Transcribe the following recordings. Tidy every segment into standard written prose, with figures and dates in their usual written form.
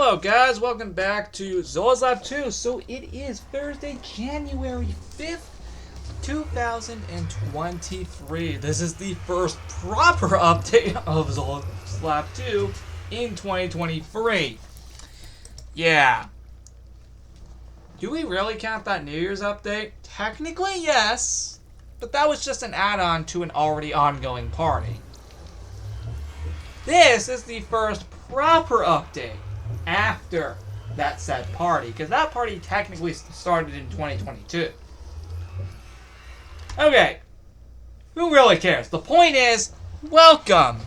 Hello guys, welcome back to Zoa's Lab 2. So it is Thursday, January 5th, 2023. This is the first proper update of Zoa's Lab 2 in 2023. Yeah. Do we really count that New Year's update? Technically, yes. But that was just an add-on to an already ongoing party. This is the first proper update after that said party, because that party technically started in 2022. Okay, who really cares? The point is, welcome!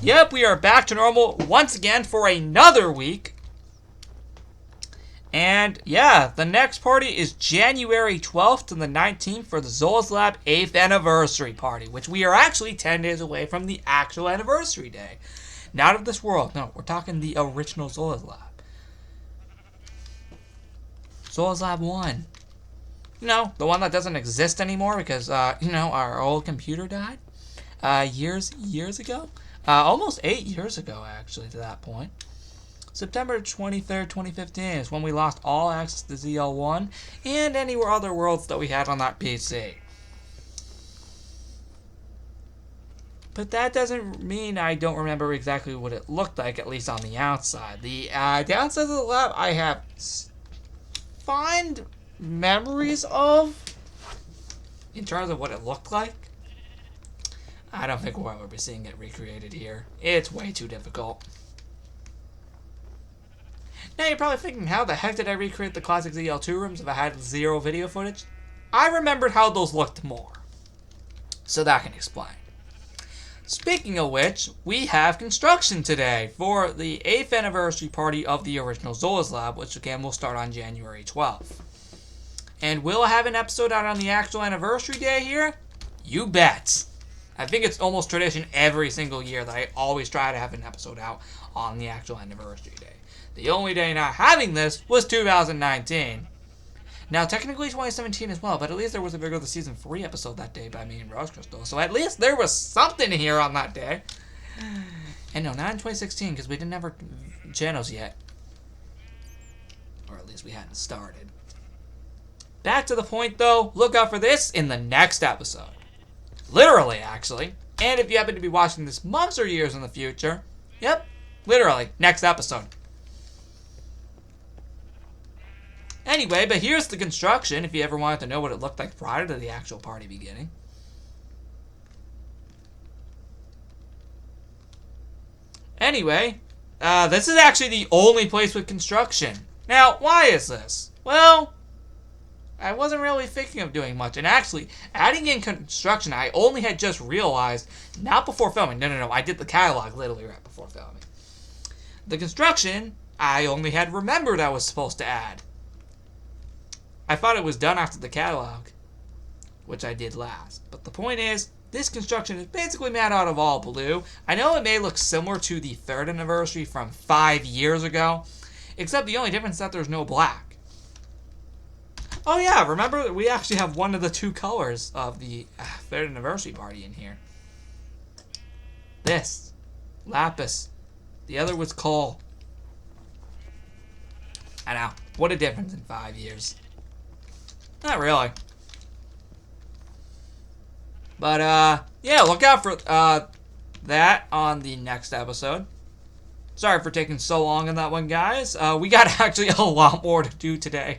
Yep, we are back to normal once again for another week. And yeah, the next party is January 12th to the 19th for the Zoa's Lab 8th anniversary party, which we are actually 10 days away from the actual anniversary day. Not of this world, no, we're talking the original Zoa's Lab. Zoa's Lab 1. The one that doesn't exist anymore because, our old computer died years ago. Almost 8 years ago, actually, to that point. September 23rd, 2015 is when we lost all access to ZL1 and any other worlds that we had on that PC. But that doesn't mean I don't remember exactly what it looked like, at least on the outside. The downside of the lab I have fond memories of in terms of what it looked like. I don't think we'll ever be seeing it recreated here. It's way too difficult. Now you're probably thinking, how the heck did I recreate the classic ZL2 rooms if I had zero video footage? I remembered how those looked more. So that can explain. Speaking of which, we have construction today for the 8th anniversary party of the original Zoa's Lab, which again will start on January 12th. And will I have an episode out on the actual anniversary day here? You bet. I think it's almost tradition every single year that I always try to have an episode out on the actual anniversary day. The only day not having this was 2019. Now, technically 2017 as well, but at least there was a bigger Season 3 episode that day by me and Rose Crystal. So at least there was something here on that day. And no, not in 2016, because we didn't have our channels yet. Or at least we hadn't started. Back to the point, though, look out for this in the next episode. Literally, actually. And if you happen to be watching this months or years in the future, yep, literally, next episode. Anyway, but here's the construction, if you ever wanted to know what it looked like prior to the actual party beginning. Anyway, this is actually the only place with construction. Now, why is this? Well, I wasn't really thinking of doing much. And actually, adding in construction, I only had just realized, not before filming. No, I did the catalog literally right before filming. The construction, I only had remembered I was supposed to add. I thought it was done after the catalog, which I did last. But the point is, this construction is basically made out of all blue. I know it may look similar to the 3rd anniversary from 5 years ago, except the only difference is that there's no black. Oh yeah, remember we actually have one of the 2 colors of the 3rd anniversary party in here. This, lapis. The other was coal. I know, what a difference in 5 years. Not really. But, yeah, look out for that on the next episode. Sorry for taking so long on that one, guys. We got actually a lot more to do today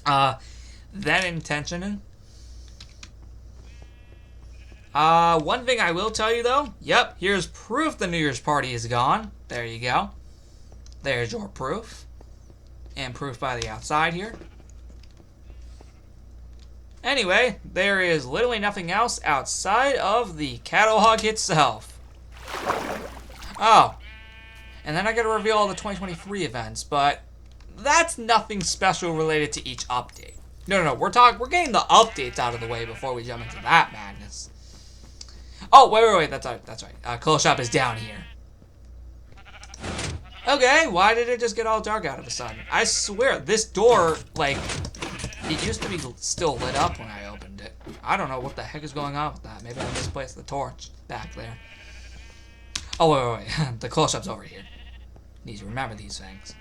than intention. One thing I will tell you, though. Yep, here's proof the New Year's party is gone. There you go. There's your proof. And proof by the outside here. Anyway, there is literally nothing else outside of the catalog itself. Oh. And then I gotta reveal all the 2023 events, but that's nothing special related to each update. No, we're getting the updates out of the way before we jump into that madness. Oh, wait, that's right. Coal Shop is down here. Okay, why did it just get all dark out of a sudden? I swear, this door, it used to be still lit up when I opened it. I don't know what the heck is going on with that. Maybe I misplaced the torch back there. Oh, wait. The close-up's over here. Need to remember these things.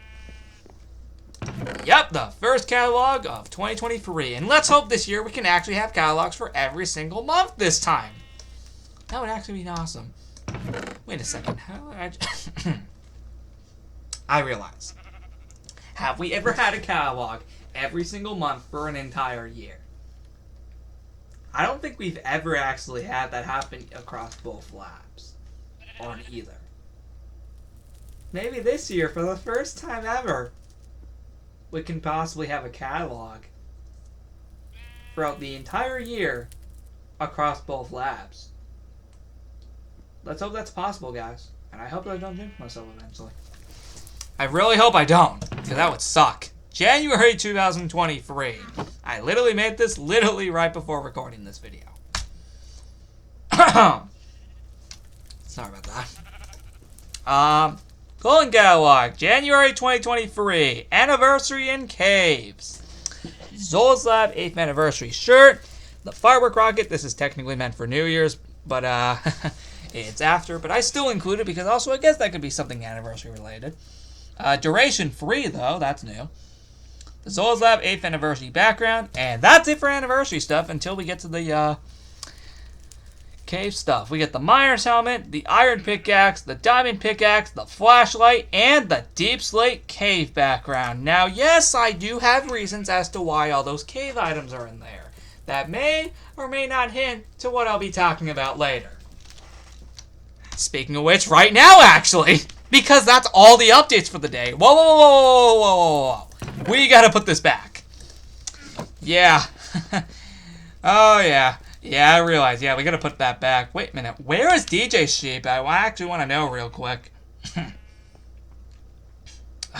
Yep, the first catalog of 2023. And let's hope this year we can actually have catalogs for every single month this time. That would actually be awesome. Wait a second. I realize. Have we ever had a catalog every single month for an entire year? I don't think we've ever actually had that happen across both labs. Or in either. Maybe this year, for the first time ever, we can possibly have a catalog throughout the entire year across both labs. Let's hope that's possible, guys. And I hope I don't jinx myself eventually. I really hope I don't, because that would suck. January 2023. I literally made this right before recording this video. Sorry about that. Golden Catalog, January 2023. Anniversary in Caves. Zola's Lab 8th anniversary shirt. The firework rocket. This is technically meant for New Year's, but it's after. But I still include it because also I guess that could be something anniversary related. Duration free though. That's new. The Zola's Lab 8th anniversary background. And that's it for anniversary stuff until we get to the cave stuff. We get the miner's helmet, the iron pickaxe, the diamond pickaxe, the flashlight, and the deep slate cave background. Now, yes, I do have reasons as to why all those cave items are in there. That may or may not hint to what I'll be talking about later. Speaking of which, right now, actually, because that's all the updates for the day. Whoa, whoa, whoa, whoa, whoa, whoa, whoa. We gotta put this back. Yeah. Oh, yeah. Yeah, I realize. Yeah, we gotta put that back. Wait a minute. Where is DJ Sheep? I actually want to know real quick.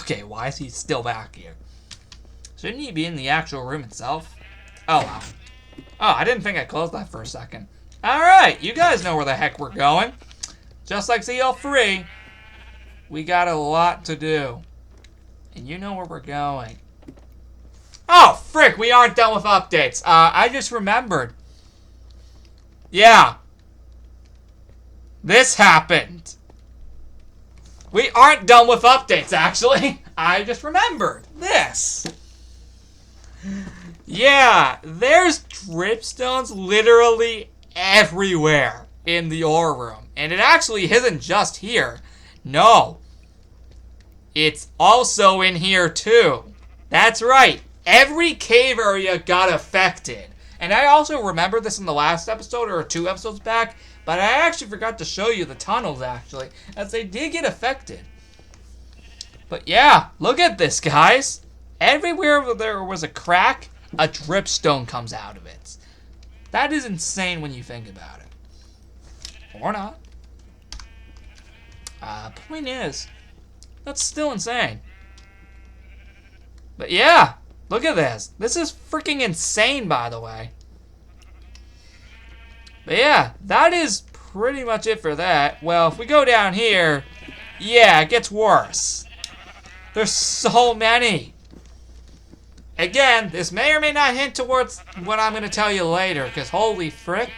Okay, why is he still back here? Shouldn't he be in the actual room itself? Oh, wow. Oh, I didn't think I closed that for a second. Alright, you guys know where the heck we're going. Just like ZL3, we got a lot to do. And you know where we're going. Oh, frick, we aren't done with updates. I just remembered. Yeah. This happened. We aren't done with updates, actually. I just remembered this. Yeah, there's dripstones literally everywhere in the ore room. And it actually isn't just here. No. It's also in here, too. That's right. Every cave area got affected. And I also remember this in the last episode, or 2 episodes back, but I actually forgot to show you the tunnels, actually, as they did get affected. But yeah, look at this, guys. Everywhere there was a crack, a dripstone comes out of it. That is insane when you think about it. Or not. Point is, that's still insane. But yeah, look at this. This is freaking insane, by the way. But yeah, that is pretty much it for that. Well, if we go down here, yeah, it gets worse. There's so many. Again, this may or may not hint towards what I'm going to tell you later, because holy frick.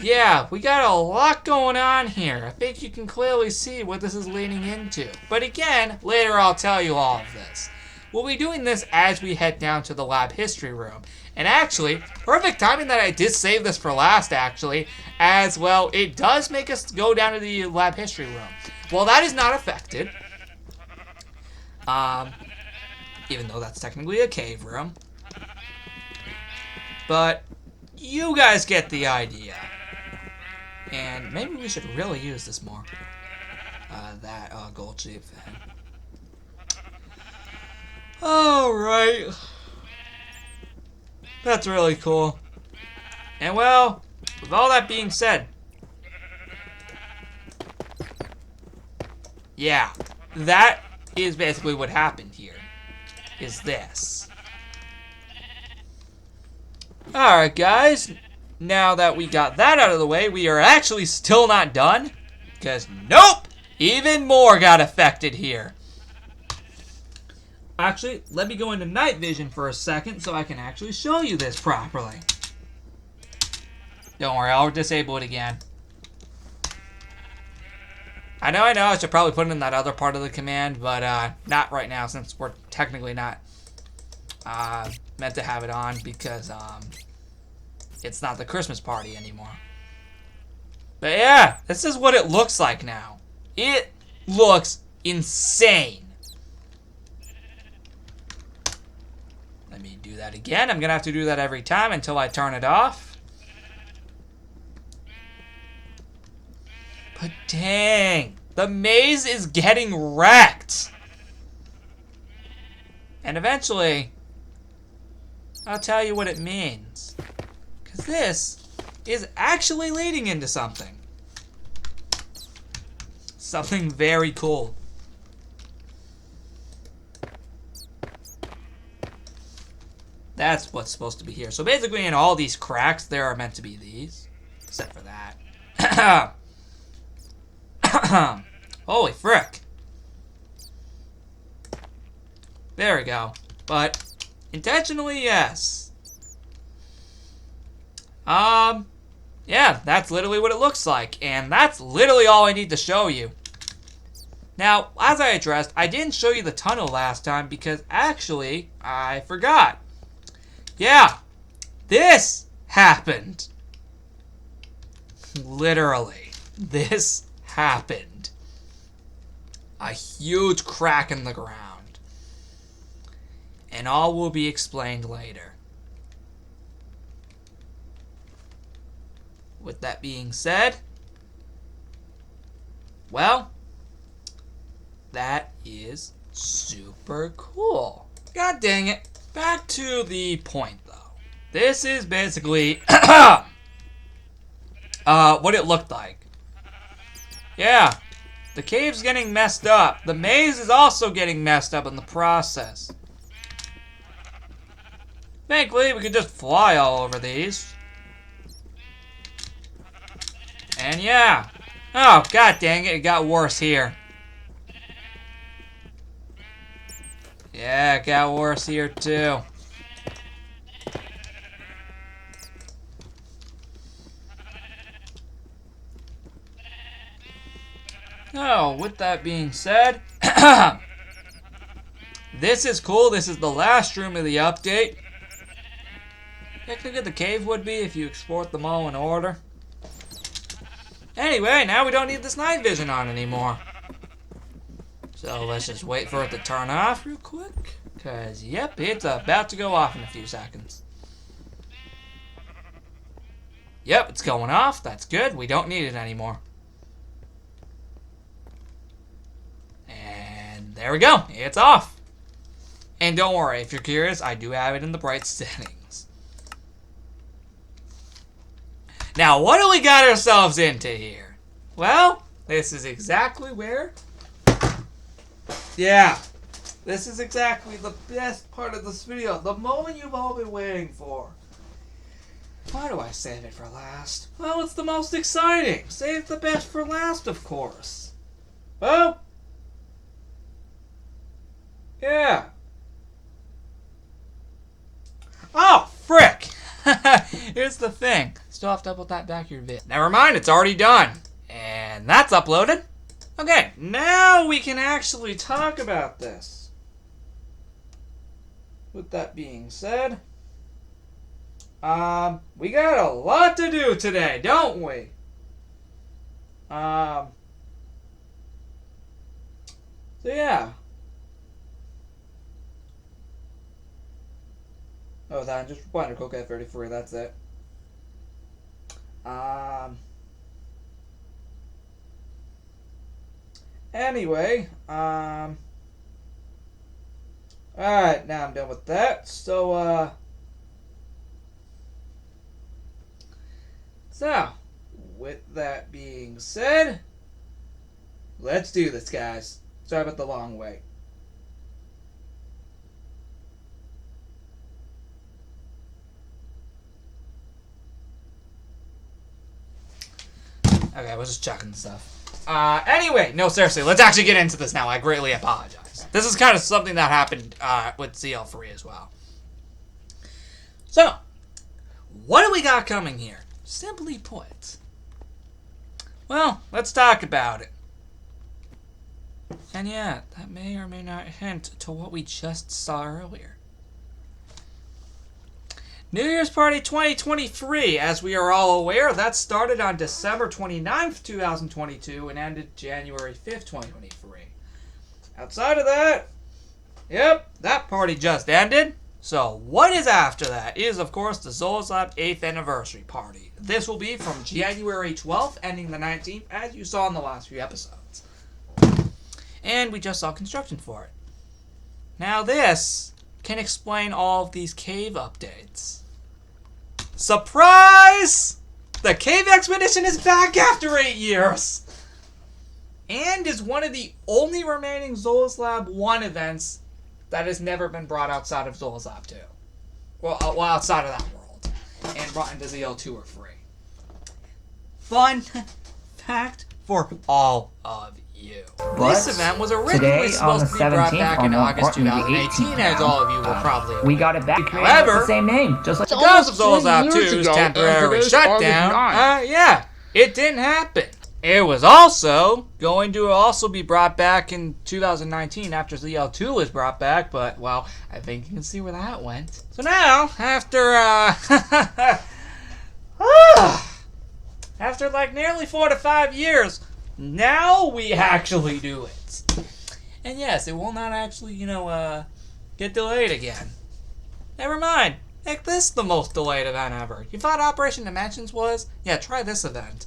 Yeah, we got a lot going on here. I think you can clearly see what this is leading into. But again, later I'll tell you all of this. We'll be doing this as we head down to the lab history room. And actually, perfect timing that I did save this for last, actually, as well, it does make us go down to the lab history room. Well, that is not affected. Even though that's technically a cave room. But you guys get the idea. And maybe we should really use this more. That gold shape thing. Alright. That's really cool. And well, with all that being said, yeah, that is basically what happened here. Is this. Alright guys, now that we got that out of the way, we are actually still not done. Because nope, even more got affected here. Actually, let me go into night vision for a second so I can actually show you this properly. Don't worry, I'll disable it again. I know, I should probably put it in that other part of the command, but not right now since we're technically not meant to have it on because it's not the Christmas party anymore. But yeah, this is what it looks like now. It looks insane. Let me do that again. I'm going to have to do that every time until I turn it off. But dang, the maze is getting wrecked. And eventually, I'll tell you what it means. Because this is actually leading into something. Something very cool. That's what's supposed to be here. So basically in all these cracks, there are meant to be these. Except for that. Holy frick. There we go. But intentionally, yes. Yeah, that's literally what it looks like. And that's literally all I need to show you. Now, as I addressed, I didn't show you the tunnel last time because actually, I forgot. Yeah, this happened. Literally, this happened. A huge crack in the ground. And all will be explained later. With that being said, well, that is super cool. God dang it. Back to the point, though. This is basically what it looked like. Yeah, the cave's getting messed up. The maze is also getting messed up in the process. Thankfully, we could just fly all over these. And yeah. Oh, god dang it, it got worse here. Yeah, it got worse here too. Oh, with that being said, this is cool. This is the last room of the update. Technically, the cave would be if you export them all in order. Anyway, now we don't need this night vision on anymore. So let's just wait for it to turn off real quick. Because, yep, it's about to go off in a few seconds. Yep, it's going off. That's good. We don't need it anymore. And there we go. It's off. And don't worry, if you're curious, I do have it in the bright settings. Now, what do we got ourselves into here? Well, this is exactly where... Yeah, this is exactly the best part of this video. The moment you've all been waiting for. Why do I save it for last? Well, it's the most exciting. Save the best for last, of course. Well, yeah. Oh, frick. Here's the thing. Still have to upload that back your vid. Never mind, it's already done. And that's uploaded. Okay, now we can actually talk about this. With that being said, we got a lot to do today, don't we? So yeah. Oh, that just wanted to cook 33. That's it. Anyway, alright, now I'm done with that. So, with that being said, let's do this, guys. Sorry about the long wait. Okay, I was just checking stuff. Anyway, no, seriously, let's actually get into this now. I greatly apologize. This is kind of something that happened with CL3 as well. So, what do we got coming here? Simply put, well, let's talk about it. And yeah, that may or may not hint to what we just saw earlier. New Year's Party 2023, as we are all aware, that started on December 29th, 2022 and ended January 5th, 2023. Outside of that, yep, that party just ended. So what is after that is, of course, the Zolas Lab 8th Anniversary Party. This will be from January 12th, ending the 19th, as you saw in the last few episodes. And we just saw construction for it. Now this can explain all of these cave updates. Surprise! The cave expedition is back after 8 years! And is one of the only remaining Zolas Lab 1 events that has never been brought outside of Zolas Lab 2. Well, outside of that world. And brought into ZL2 or 3. Fun fact for all of you. But this event was originally supposed to be brought back in August 2018, as all of you will probably we got it back. However, the same name, just like because of Zolas Lab 2's temporary shutdown, yeah, it didn't happen. It was also going to be brought back in 2019 after ZL2 was brought back, but, well, I think you can see where that went. So now, after, after like nearly 4 to 5 years, now we actually do it. And yes, it will not actually, get delayed again. Never mind. Make this the most delayed event ever. You thought Operation Dimensions was? Yeah, try this event.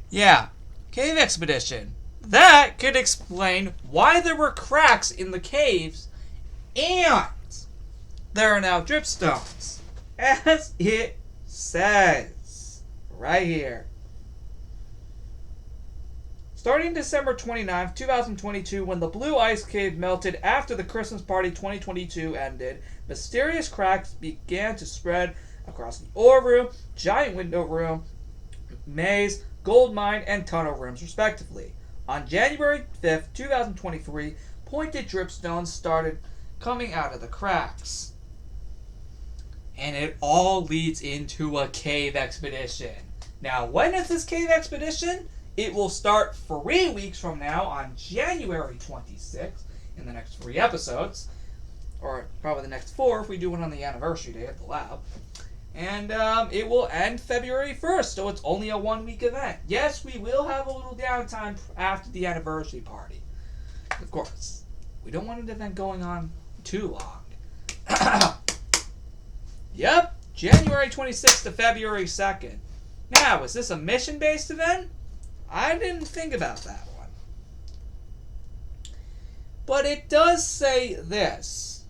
Yeah, Cave Expedition. That could explain why there were cracks in the caves, and there are now dripstones, as it says right here. Starting December 29th, 2022, when the Blue Ice Cave melted after the Christmas Party 2022 ended, mysterious cracks began to spread across the ore room, giant window room, maze, gold mine, and tunnel rooms, respectively. On January 5th, 2023, pointed dripstones started coming out of the cracks. And it all leads into a cave expedition. Now, when is this cave expedition? It will start 3 weeks from now on January 26th in the next 3 episodes. Or probably the next 4 if we do one on the anniversary day at the lab. And it will end February 1st, so it's only a 1-week event. Yes, we will have a little downtime after the anniversary party. Of course, we don't want an event going on too long. Yep, January 26th to February 2nd. Now, is this a mission-based event? I didn't think about that one. But it does say this.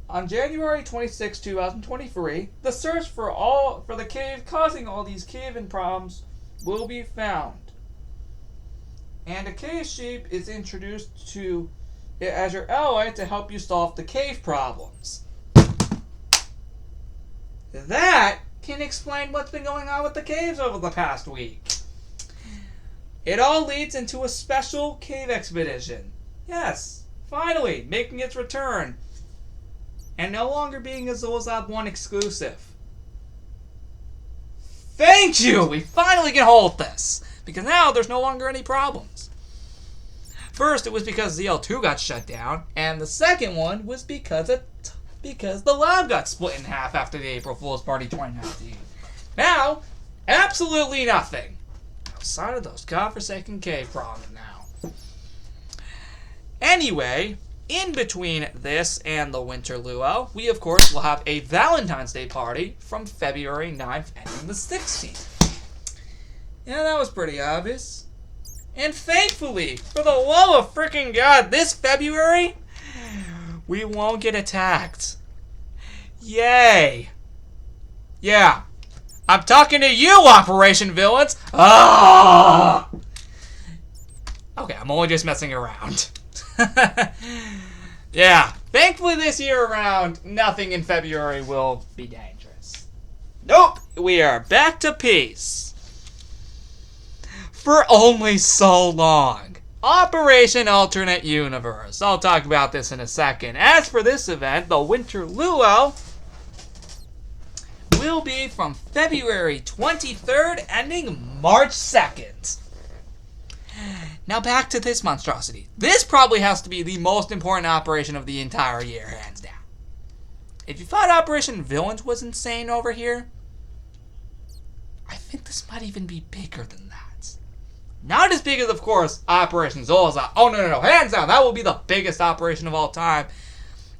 On January 26, 2023, the search for the cave causing all these cave-in problems will be found. And a cave sheep is introduced to it as your ally to help you solve the cave problems. That can explain what's been going on with the caves over the past week. It all leads into a special cave expedition. Yes, finally, making its return. And no longer being a Zolas Lab 1 exclusive. Thank you! We finally can hold this. Because now there's no longer any problems. First, it was because ZL2 got shut down. And the second one was because the lab got split in half after the April Fool's Party 2019. Now, absolutely nothing. Outside of those godforsaken cave problems now. Anyway, in between this and the Winter Luau, we of course will have a Valentine's Day party from February 9th ending the 16th. Yeah, that was pretty obvious. And thankfully, for the love of freaking God, this February, we won't get attacked. Yay. Yeah. I'm talking to you, Operation Villains. Ah! Okay, I'm only just messing around. Yeah. Thankfully this year around, nothing in February will be dangerous. Nope. We are back to peace. For only so long. Operation Alternate Universe. I'll talk about this in a second. As for this event, the Winter Luau will be from February 23rd, ending March 2nd. Now back to this monstrosity. This probably has to be the most important operation of the entire year, hands down. If you thought Operation Villains was insane over here, I think this might even be bigger than that. Not as big as, of course, Operation Zolza. Oh, no. Hands down, that will be the biggest operation of all time.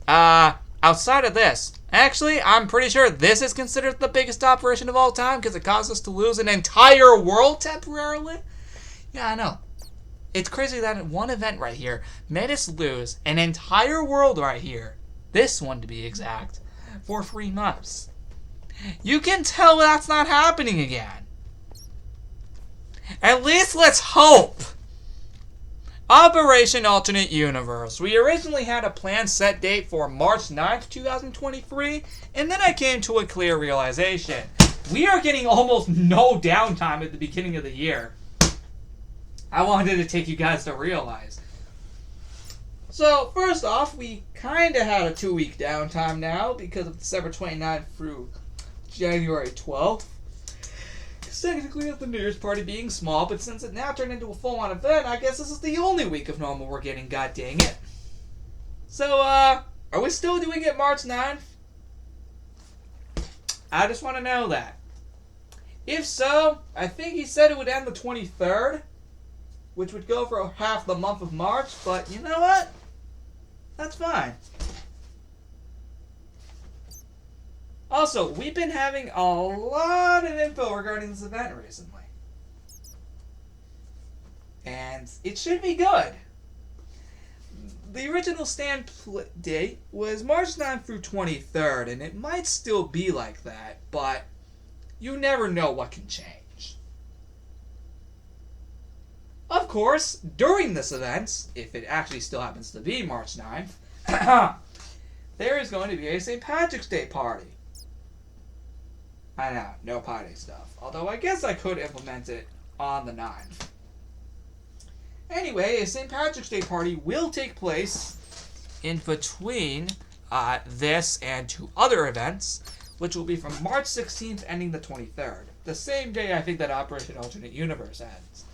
Outside of this, actually, I'm pretty sure this is considered the biggest operation of all time because it caused us to lose an entire world temporarily. Yeah, I know. It's crazy that one event right here made us lose an entire world right here, this one to be exact, for 3 months. You can tell that's not happening again. At least let's hope. Operation Alternate Universe. We originally had a planned set date for March 9th, 2023, and then I came to a clear realization. We are getting almost no downtime at the beginning of the year. I wanted to take you guys to realize. So, first off, we kind of had a 2-week downtime now because of December 29th through January 12th. Technically, with the New Year's party being small, but since it now turned into a full-on event, I guess this is the only week of normal we're getting, god dang it. So, are we still doing it March 9th? I just want to know that. If so, I think he said it would end the 23rd, which would go for half the month of March, but you know what? That's fine. Also, we've been having a lot of info regarding this event recently. And it should be good. The original stand date was March 9th through 23rd, and it might still be like that, but you never know what can change. Of course, during this event, if it actually still happens to be March 9th, there is going to be a St. Patrick's Day party. I know, no party stuff. Although I guess I could implement it on the 9th. Anyway, a St. Patrick's Day party will take place in between this and 2 other events, which will be from March 16th ending the 23rd. The same day I think that Operation Alternate Universe ends.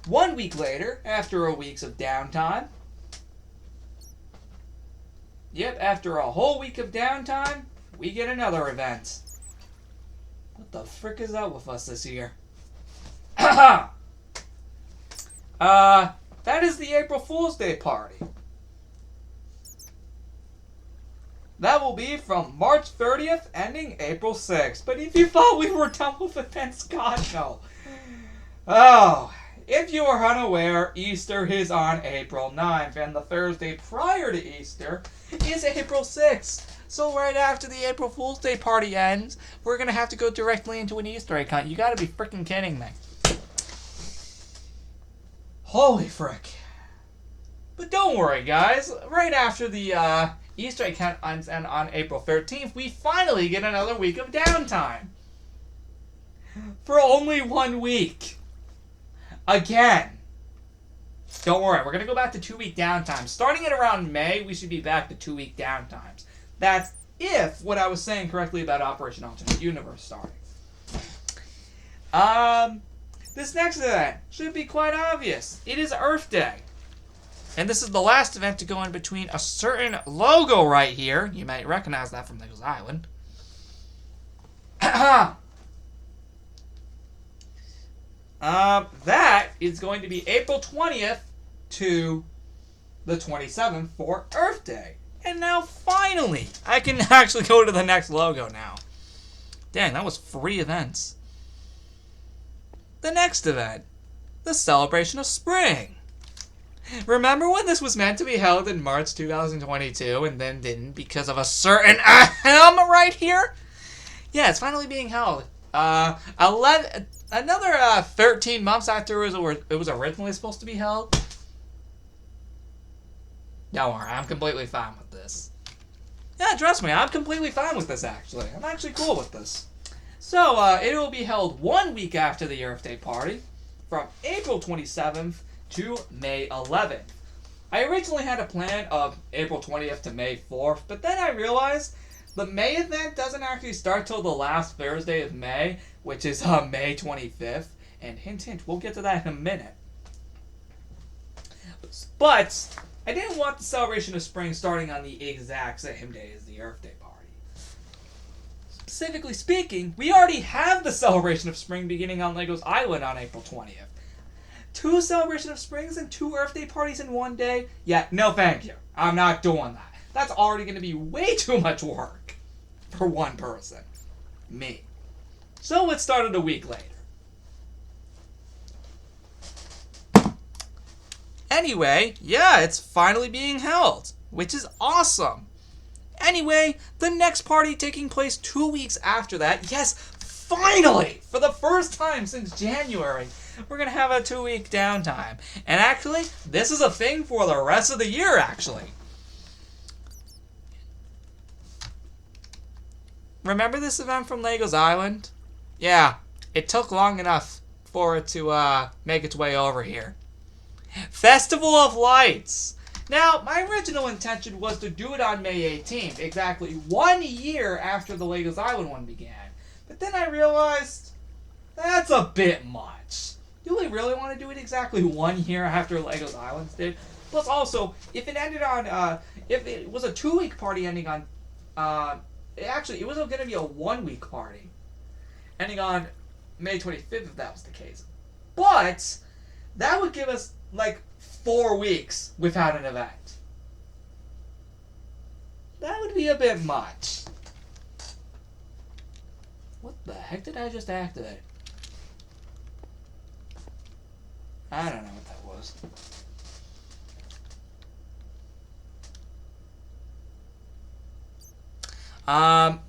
1 week later, after a week of downtime, after a whole week of downtime, we get another event. What the frick is up with us this year? That is the April Fool's Day party. That will be from March 30th, ending April 6th. But if you thought we were done with events, God no. Oh, if you are unaware, Easter is on April 9th, and the Thursday prior to Easter is April 6th. So right after the April Fool's Day party ends, we're going to have to go directly into an Easter egg hunt. You got to be freaking kidding me. Holy frick. But don't worry, guys. Right after the Easter egg hunt ends on April 13th, we finally get another week of downtime. For only 1 week. Again. Don't worry, we're going to go back to 2-week downtime. Starting at around May, we should be back to 2-week downtimes. That's if what I was saying correctly about Operation Alternate Universe starting. This next event should be quite obvious. It is Earth Day. And this is the last event to go in between a certain logo right here. You might recognize that from Nichols Island. That is going to be April 20th to the 27th for Earth Day. And now, finally, I can actually go to the next logo now. Dang, that was 3 events. The next event, the Celebration of Spring. Remember when this was meant to be held in March 2022 and then didn't because of a certain ahem right here? Yeah, it's finally being held. 13 months after it was originally supposed to be held. Don't worry, I'm completely fine with this. Yeah, trust me, I'm completely fine with this, actually. I'm actually cool with this. So, it will be held 1 week after the Earth Day party, from April 27th to May 11th. I originally had a plan of April 20th to May 4th, but then I realized the May event doesn't actually start till the last Thursday of May, which is May 25th. And hint, hint, we'll get to that in a minute. But I didn't want the celebration of spring starting on the exact same day as the Earth Day party. Specifically speaking, we already have the celebration of spring beginning on Legos Island on April 20th. 2 celebration of springs and 2 Earth Day parties in one day? Yeah, no thank you. I'm not doing that. That's already going to be way too much work for one person. Me. So let's start it a week later. Anyway, yeah, it's finally being held, which is awesome. Anyway, the next party taking place 2 weeks after that, yes, finally, for the first time since January, we're going to have a 2-week downtime. And actually, this is a thing for the rest of the year, actually. Remember this event from Legos Island? Yeah, it took long enough for it to make its way over here. Festival of Lights. Now, my original intention was to do it on May 18th, exactly 1 year after the Legos Island one began. But then I realized, that's a bit much. Do we really want to do it exactly 1 year after Legos Island did? Plus also, if it ended on, if it was a 2-week party ending on, actually, it was going to be a 1-week party ending on May 25th if that was the case. But that would give us like 4 weeks without an event. That would be a bit much. What the heck did I just activate? I don't know what that was.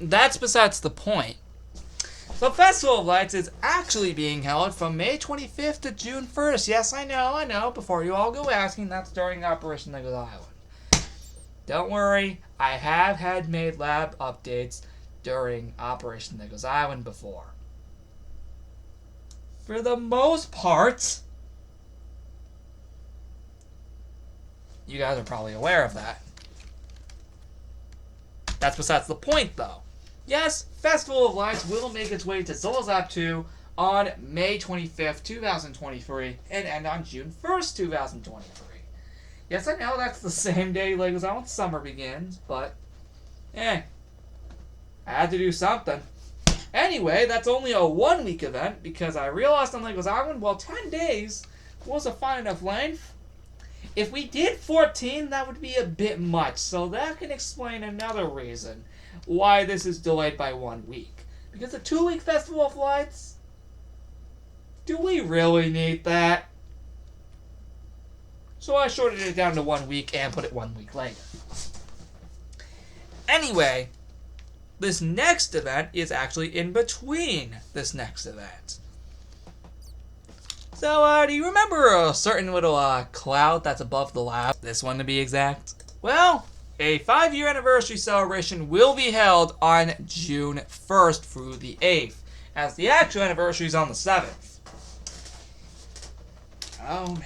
That's besides the point. The Festival of Lights is actually being held from May 25th to June 1st. Yes, I know. Before you all go asking, that's during Operation Legos Island. Don't worry, I have had made lab updates during Operation Legos Island before. For the most part, you guys are probably aware of that. That's besides the point, though. Yes, Festival of Lights will make its way to Zollzap 2 on May 25th, 2023, and end on June 1st, 2023. Yes, I know that's the same day Legos Island Summer begins, but, I had to do something. Anyway, that's only a 1-week event, because I realized on Legos Island, well, 10 days was a fine enough length. If we did 14, that would be a bit much, so that can explain another reason why this is delayed by 1 week. Because a 2-week Festival of Lights? Do we really need that? So I shorted it down to 1 week and put it 1 week later. Anyway, this next event is actually in between this next event. So, do you remember a certain little cloud that's above the lab? This one to be exact. Well, a 5-year anniversary celebration will be held on June 1st through the 8th, as the actual anniversary is on the 7th. Oh, man.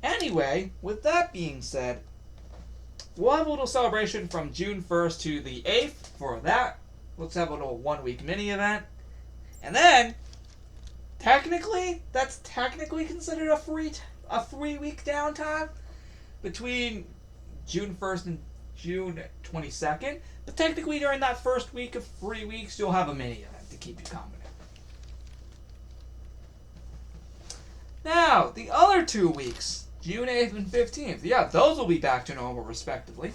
Anyway, with that being said, we'll have a little celebration from June 1st to the 8th for that. Let's have a little 1-week mini event. And then, that's technically considered a 3-week downtime between June 1st and June 22nd. But technically during that first week of 3 weeks, you'll have a mini event to keep you competent. Now, the other 2 weeks, June 8th and 15th, yeah, those will be back to normal respectively.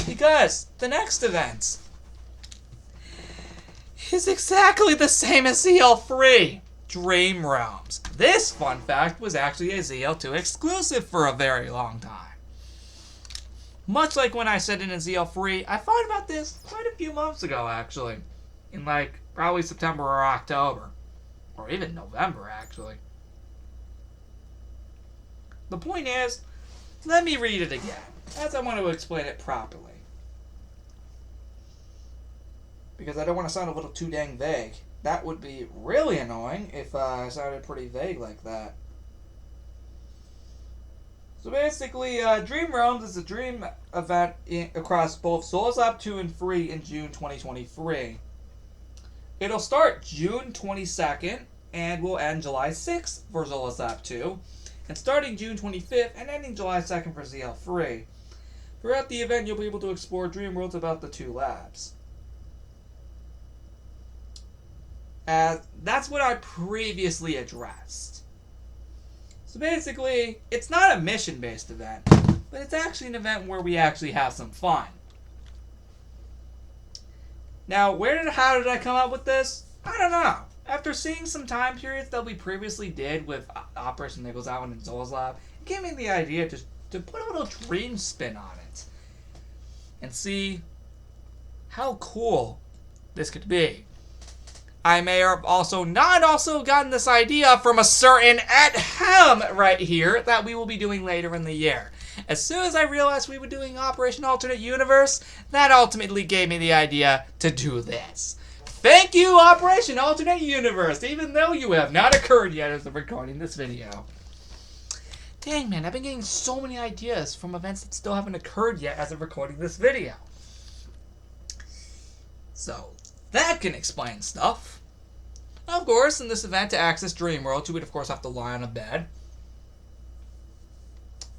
Because the next event is exactly the same as ZL3. Dream Realms. This, fun fact, was actually a ZL2 exclusive for a very long time. Much like when I said in a ZL3, I thought about this quite a few months ago, actually. In, probably September or October. Or even November, actually. The point is, let me read it again, as I want to explain it properly. Because I don't want to sound a little too dang vague. That would be really annoying if I sounded pretty vague like that. So basically, Dream Realms is a dream event across both Zollzap 2 and 3 in June 2023. It'll start June 22nd and will end July 6th for Zolas Lab 2, and starting June 25th and ending July 2nd for ZL3. Throughout the event, you'll be able to explore dream worlds about the two labs. That's what I previously addressed. So basically, it's not a mission-based event, but it's actually an event where we actually have some fun. Now, how did I come up with this? I don't know. After seeing some time periods that we previously did with Operation Nichols Island and Zola's Lab, it gave me the idea to put a little dream spin on it and see how cool this could be. I may have also gotten this idea from a certain Ed Helm right here that we will be doing later in the year. As soon as I realized we were doing Operation Alternate Universe, that ultimately gave me the idea to do this. Thank you, Operation Alternate Universe, even though you have not occurred yet as of recording this video. Dang, man, I've been getting so many ideas from events that still haven't occurred yet as of recording this video. So, that can explain stuff. Of course, in this event, to access Dream World, you would of course have to lie on a bed.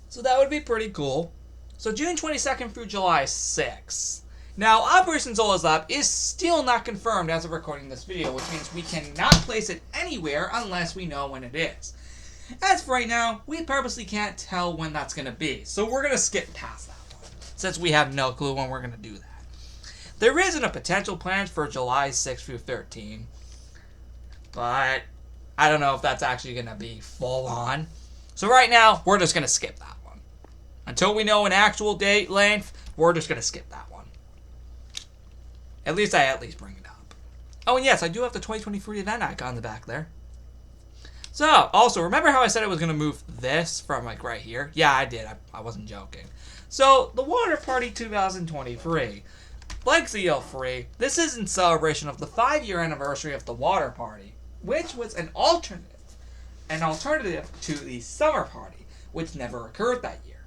So that would be pretty cool. So June 22nd through July 6th. Now, Operation Zola's Lab is still not confirmed as of recording this video, which means we cannot place it anywhere unless we know when it is. As for right now, we purposely can't tell when that's going to be, so we're going to skip past that one, since we have no clue when we're going to do that. There isn't a potential plan for July 6th through 13, but I don't know if that's actually going to be full on. So right now, we're just going to skip that one. Until we know an actual date length, we're just going to skip that one. At least bring it up. Oh, and yes, I do have the 2023 event icon in the back there. So, also, remember how I said I was going to move this from, like, right here? Yeah, I did. I wasn't joking. So, the Water Party 2023. Like ZL3, this is in celebration of the 5-year anniversary of the Water Party, which was an alternative to the Summer Party, which never occurred that year.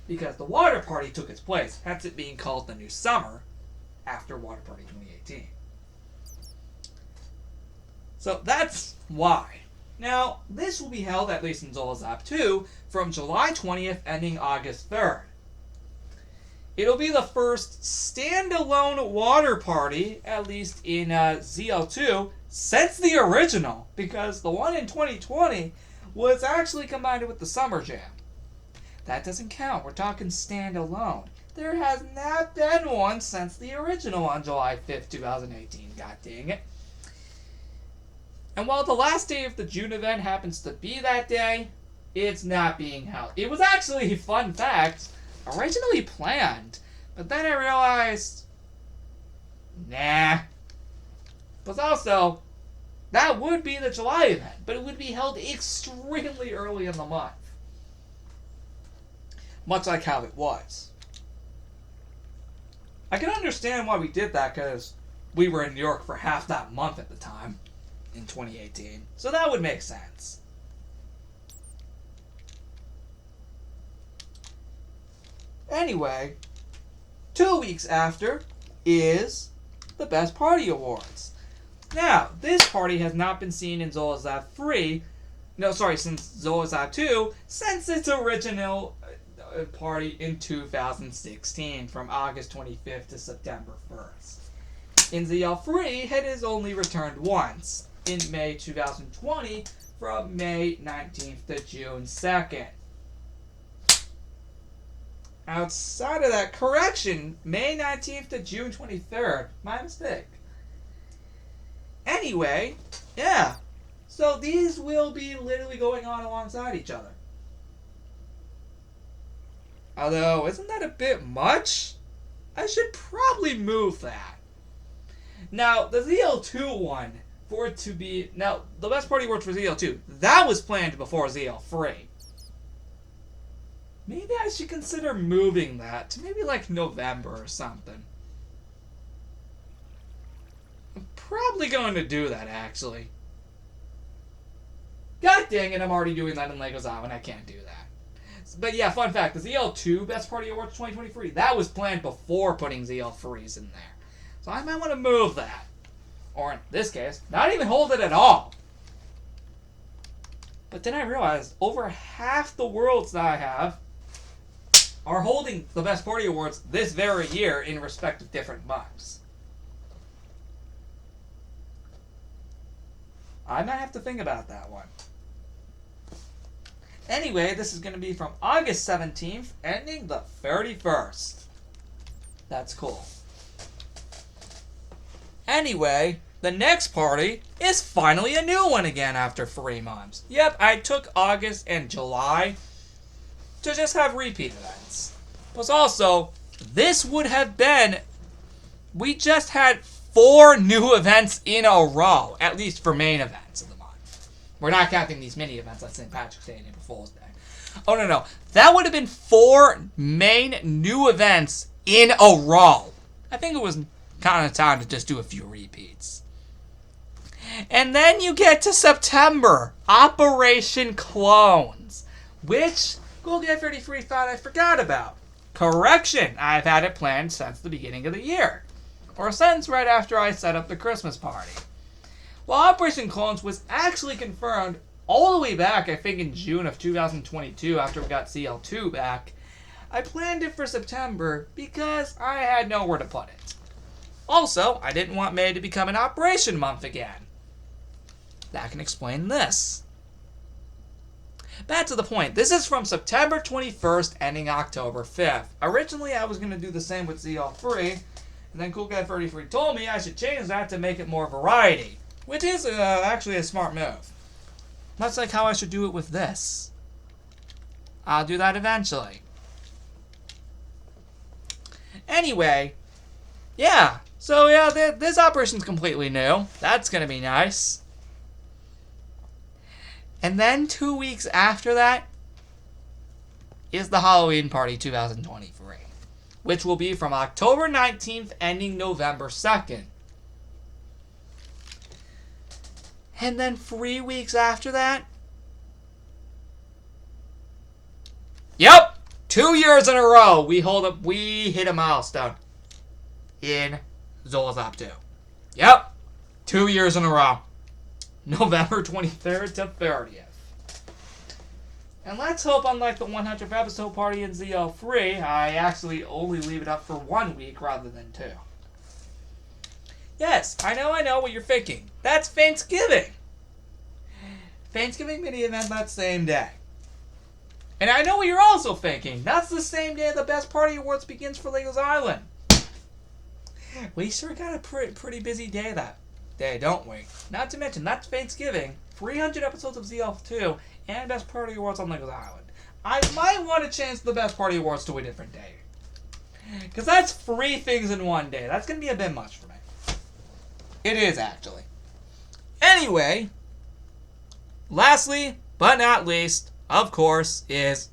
Because the Water Party took its place, hence it being called the New Summer after Water Party 2018. So that's why. Now, this will be held, at least in Zola's Lab 2, from July 20th ending August 3rd. It'll be the first standalone water party, at least in ZL2, since the original, because the one in 2020 was actually combined with the Summer Jam. That doesn't count. We're talking standalone. There has not been one since the original on July 5th, 2018. God dang it. And while the last day of the June event happens to be that day, it's not being held. It was actually, fun fact, originally planned, but then I realized, nah. Plus also, that would be the July event, but it would be held extremely early in the month. Much like how it was. I can understand why we did that, because we were in New York for half that month at the time, in 2018. So that would make sense. Anyway, 2 weeks after is the Best Party Awards. Now, this party has not been seen in Zola's Lab 3, since Zola's Lab 2, since its original party in 2016, from August 25th to September 1st. In ZL3, it has only returned once, in May 2020, from May 19th to June 2nd. Outside of that, correction, May 19th to June 23rd. My mistake. Anyway, yeah. So these will be literally going on alongside each other. Although, isn't that a bit much? I should probably move that. Now, the ZL2 one, for it to be... Now, the Best Party Awards for ZL2, that was planned before ZL3. Maybe I should consider moving that to maybe like November or something. I'm probably going to do that, actually. God dang it, I'm already doing that in LEGO Island. I can't do that. But yeah, fun fact, the ZL2 Best Party Awards 2023, that was planned before putting ZL3s in there. So I might want to move that. Or in this case, not even hold it at all. But then I realized over half the worlds that I have are holding the Best Party Awards this very year in respect of different months. I might have to think about that one. Anyway, this is going to be from August 17th, ending the 31st. That's cool. Anyway, the next party is finally a new one again after 3 months. Yep, I took August and July to just have repeat events. Plus also, this would have been... We just had 4 new events in a row, at least for main events of the month. We're not counting these mini events like St. Patrick's Day and April Fool's Day. Oh, no. That would have been 4 main new events in a row. I think it was kind of time to just do a few repeats. And then you get to September, Operation Clones, which GoldGuy33 thought I forgot about. Correction, I've had it planned since the beginning of the year. Or since right after I set up the Christmas party. Well, Operation Clones was actually confirmed all the way back, I think in June of 2022 after we got CL2 back. I planned it for September because I had nowhere to put it. Also, I didn't want May to become an operation month again. That can explain this. Back to the point. This is from September 21st ending October 5th. Originally, I was going to do the same with ZL3, and then CoolGuy33 told me I should change that to make it more variety, which is actually a smart move. Much like how I should do it with this. I'll do that eventually. Anyway, yeah. So yeah, this operation's completely new. That's going to be nice. And then 2 weeks after that is the Halloween Party 2023, which will be from October 19th ending November 2nd. And then 3 weeks after that, yep, 2 years in a row, we hit a milestone in Zolazop 2. Yep, 2 years in a row. November 23rd to 30th. And let's hope, unlike the 100th episode party in ZL3, I actually only leave it up for 1 week rather than 2. Yes, I know what you're thinking. That's Thanksgiving. Thanksgiving mini event that same day. And I know what you're also thinking. That's the same day the Best Party Awards begins for Legos Island. We sure got a pretty busy day that day, don't we? Not to mention, that's Thanksgiving, 300 episodes of ZL2, and Best Party Awards on Legos Island. I might want to change the Best Party Awards to a different day. Because that's 3 things in one day. That's going to be a bit much for me. It is, actually. Anyway, lastly, but not least, of course, is...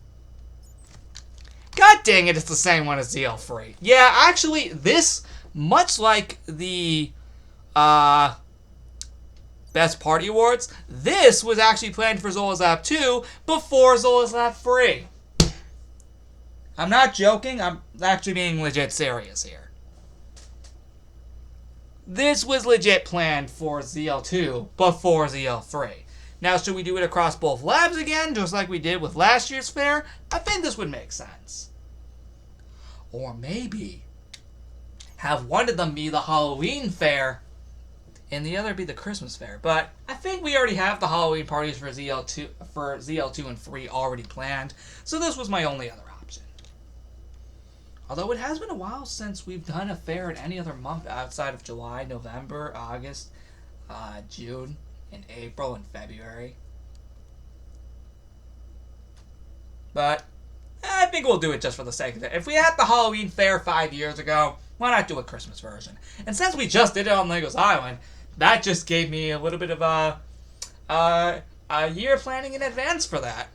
God dang it, it's the same one as ZL3. Yeah, actually, this, much like the Best Party Awards, this was actually planned for Zolazap 2 before Zolazap 3. I'm not joking, I'm actually being legit serious here. This was legit planned for ZL2 before ZL3. Now, should we do it across both labs again, just like we did with last year's fair? I think this would make sense. Or maybe have one of them be the Halloween fair and the other be the Christmas fair. But I think we already have the Halloween parties for ZL2 and 3 already planned, so this was my only other option. Although it has been a while since we've done a fair in any other month outside of July, November, August, June, and April and February. But I think we'll do it just for the sake of it. If we had the Halloween fair 5 years ago, why not do a Christmas version? And since we just did it on Legos Island, that just gave me a little bit of a year planning in advance for that.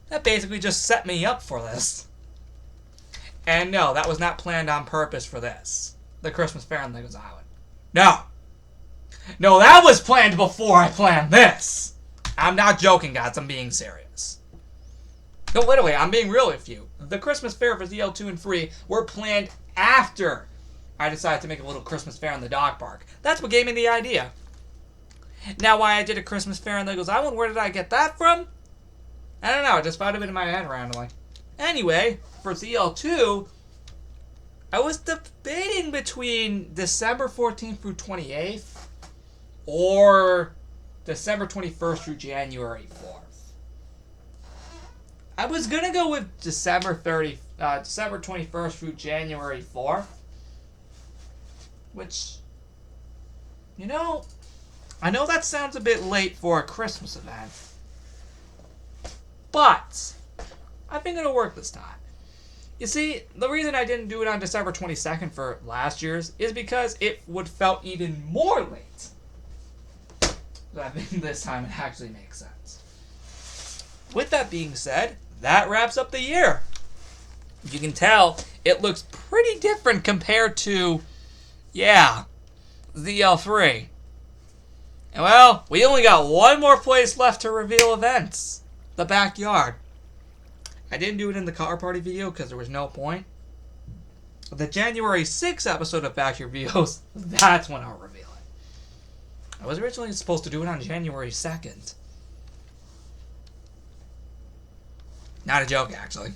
That basically just set me up for this. And no, that was not planned on purpose for this. The Christmas fair on Legos Island. No! No, that was planned before I planned this! I'm not joking, guys. I'm being serious. No, literally, I'm being real with you. The Christmas fair for ZL2 and 3 were planned after I decided to make a little Christmas fair in the dog park. That's what gave me the idea. Now, why I did a Christmas fair on Legos Island, where did I get that from? I don't know. I just found it in my head randomly. Anyway, for ZL2, I was debating between December 14th through 28th or December 21st through January 4th. I was going to go with December 21st through January 4th. Which, you know, I know that sounds a bit late for a Christmas event. But I think it'll work this time. You see, the reason I didn't do it on December 22nd for last year's is because it would felt even more late. So I think this time it actually makes sense. With that being said, that wraps up the year. You can tell it looks pretty different compared to, ZL3. And well, we only got one more place left to reveal events. The backyard. I didn't do it in the car party video because there was no point. The January 6th episode of Backyard Videos, that's when I'll reveal it. I was originally supposed to do it on January 2nd. Not a joke, actually.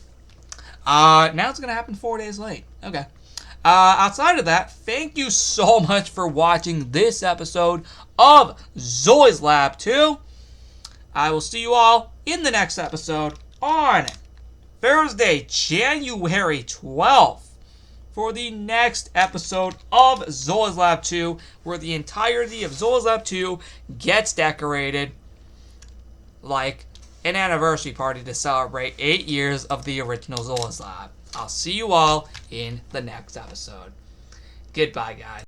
Now it's going to happen 4 days late. Okay. Outside of that, thank you so much for watching this episode of Zoi's Lab 2. I will see you all in the next episode on Thursday, January 12th, for the next episode of Zoi's Lab 2, where the entirety of Zoi's Lab 2 gets decorated like an anniversary party to celebrate 8 years of the original Zoi's Lab. I'll see you all in the next episode. Goodbye, guys.